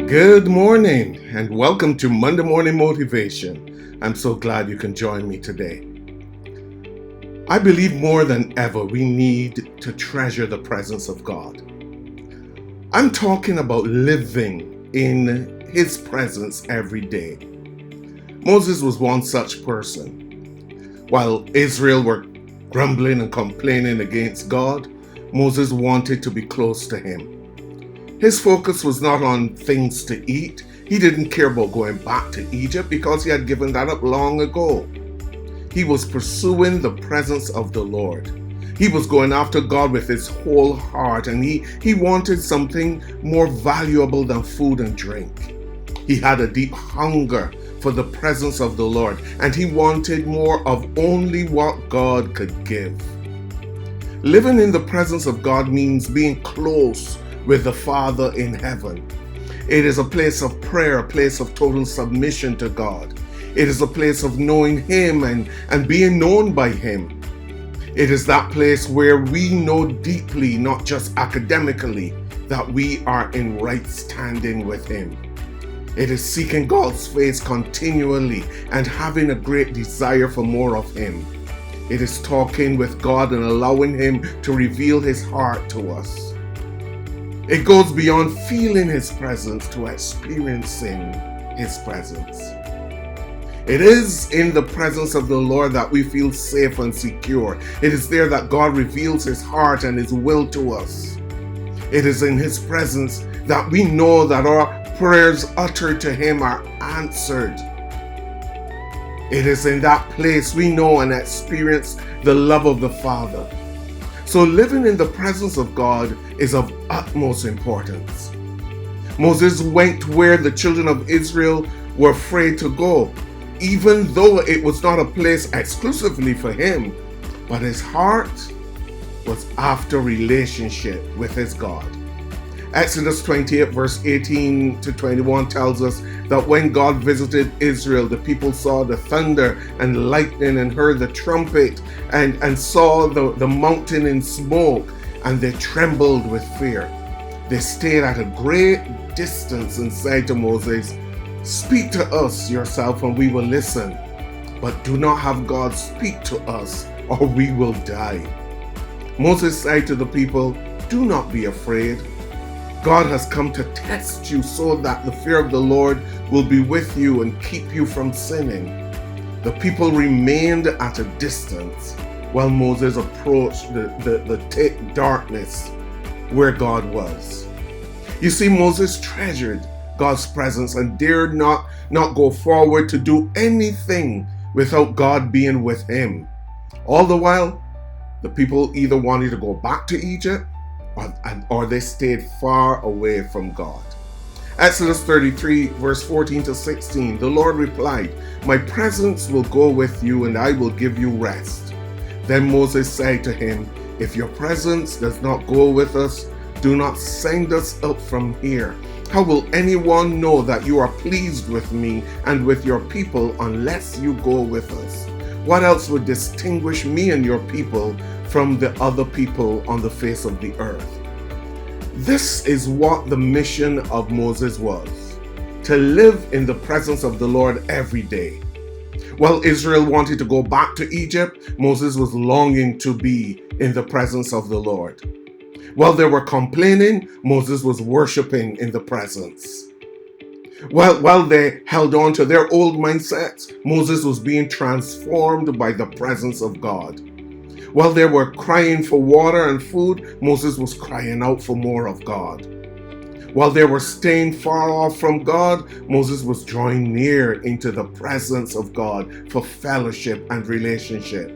Good morning and welcome to Monday Morning Motivation. I'm so glad you can join me today. I believe more than ever we need to treasure the presence of God. I'm talking about living in His presence every day. Moses was one such person. While Israel were grumbling and complaining against God, Moses wanted to be close to Him. His focus was not on things to eat. He didn't care about going back to Egypt because he had given that up long ago. He was pursuing the presence of the Lord. He was going after God with his whole heart, and he wanted something more valuable than food and drink. He had a deep hunger for the presence of the Lord, and he wanted more of only what God could give. Living in the presence of God means being close with the Father in heaven. It is a place of prayer, a place of total submission to God. It is a place of knowing Him and being known by Him. It is that place where we know deeply, not just academically, that we are in right standing with Him. It is seeking God's face continually and having a great desire for more of Him. It is talking with God and allowing Him to reveal His heart to us. It goes beyond feeling His presence to experiencing His presence. It is in the presence of the Lord that we feel safe and secure. It is there that God reveals His heart and His will to us. It is in His presence that we know that our prayers uttered to Him are answered. It is in that place we know and experience the love of the Father. So living in the presence of God is of utmost importance. Moses went where the children of Israel were afraid to go, even though it was not a place exclusively for him, but his heart was after relationship with his God. Exodus 28 verse 18 to 21 tells us that when God visited Israel, the people saw the thunder and lightning and heard the trumpet and saw the mountain in smoke, and they trembled with fear. They stayed at a great distance and said to Moses, "Speak to us yourself and we will listen, but do not have God speak to us or we will die." Moses said to the people, "Do not be afraid. God has come to test you so that the fear of the Lord will be with you and keep you from sinning." The people remained at a distance while Moses approached the thick darkness where God was. You see, Moses treasured God's presence and dared not go forward to do anything without God being with him. All the while, the people either wanted to go back to Egypt or they stayed far away from God. Exodus 33 verse 14 to 16, the Lord replied, "My presence will go with you and I will give you rest." Then Moses said to him, "If your presence does not go with us, do not send us up from here. How will anyone know that you are pleased with me and with your people unless you go with us? What else would distinguish me and your people from the other people on the face of the earth?" This is what the mission of Moses was: to live in the presence of the Lord every day. While Israel wanted to go back to Egypt, Moses was longing to be in the presence of the Lord. While they were complaining, Moses was worshiping in the presence. While they held on to their old mindsets, Moses was being transformed by the presence of God. While they were crying for water and food, Moses was crying out for more of God. While they were staying far off from God, Moses was drawing near into the presence of God for fellowship and relationship.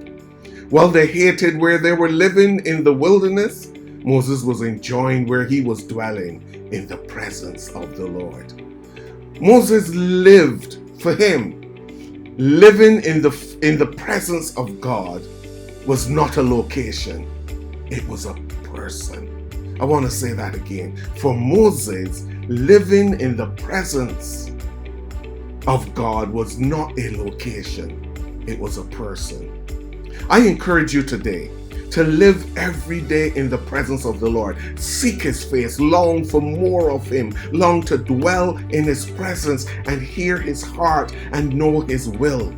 While they hated where they were living in the wilderness, Moses was enjoying where he was dwelling in the presence of the Lord. Moses lived for him. Living in the presence of God was not a location, it was a person. I want to say that again. For Moses, living in the presence of God was not a location, it was a person. I encourage you today to live every day in the presence of the Lord. Seek his face, long for more of him, long to dwell in his presence and hear his heart and know his will.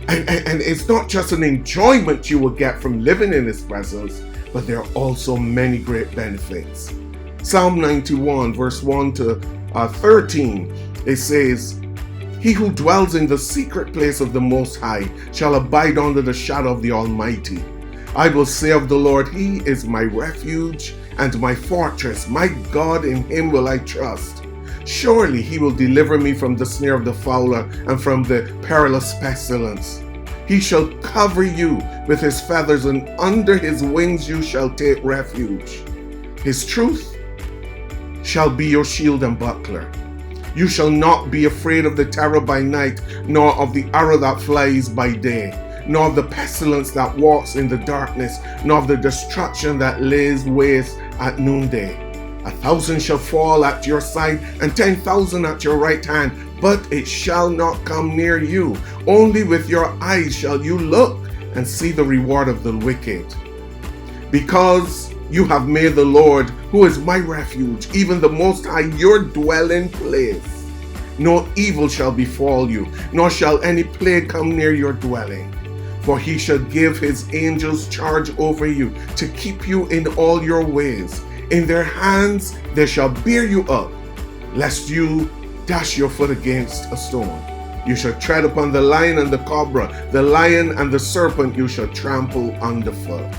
And it's not just an enjoyment you will get from living in his presence, but there are also many great benefits. Psalm 91 verse 1 to 13, it says, "He who dwells in the secret place of the Most High shall abide under the shadow of the Almighty. I will say of the Lord, he is my refuge and my fortress. My God, in him will I trust. Surely he will deliver me from the snare of the fowler and from the perilous pestilence. He shall cover you with his feathers, and under his wings you shall take refuge. His truth shall be your shield and buckler. You shall not be afraid of the terror by night, nor of the arrow that flies by day, nor of the pestilence that walks in the darkness, nor of the destruction that lays waste at noonday. 1,000 shall fall at your side, and 10,000 at your right hand, but it shall not come near you. Only with your eyes shall you look and see the reward of the wicked. Because you have made the Lord, who is my refuge, even the Most High, your dwelling place. No evil shall befall you, nor shall any plague come near your dwelling. For he shall give his angels charge over you, to keep you in all your ways. In their hands they shall bear you up, lest you dash your foot against a stone. You shall tread upon the lion and the cobra, the lion and the serpent you shall trample underfoot."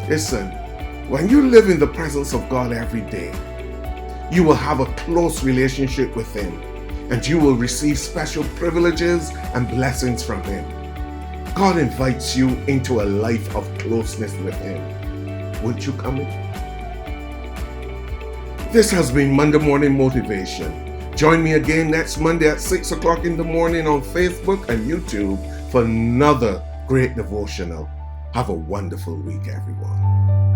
Listen, when you live in the presence of God every day, you will have a close relationship with him, and you will receive special privileges and blessings from him. God invites you into a life of closeness with him. Won't you come in? This has been Monday Morning Motivation. Join me again next Monday at 6 o'clock in the morning on Facebook and YouTube for another great devotional. Have a wonderful week, everyone.